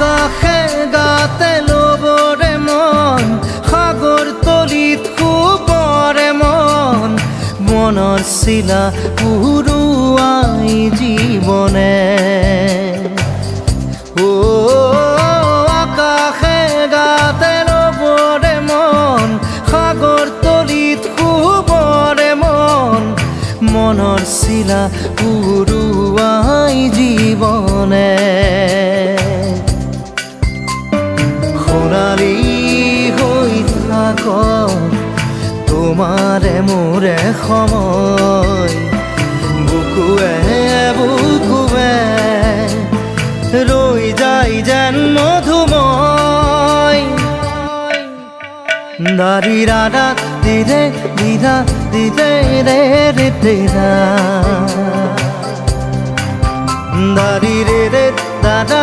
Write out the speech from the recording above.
আকাশে গাতে ল'বৰে মন সাগৰ তলিত শুবৰে মন মনৰ চিলা উৰুৱাই জীৱনে আকাশে গাতে ল'বৰে মন সাগৰ তলিত শুবৰে মন মনৰ চিলা উৰুৱাই জীৱনে সোণালী হৈ থাক তোমাৰে মোৰে সময় বুকুৱে বুকুৱে ৰৈ যায় যেন মধুময় দাৰি ৰাধা দিদে দিদা দিদে ৰে ৰে দিদা দাৰি ৰে ৰে দাদা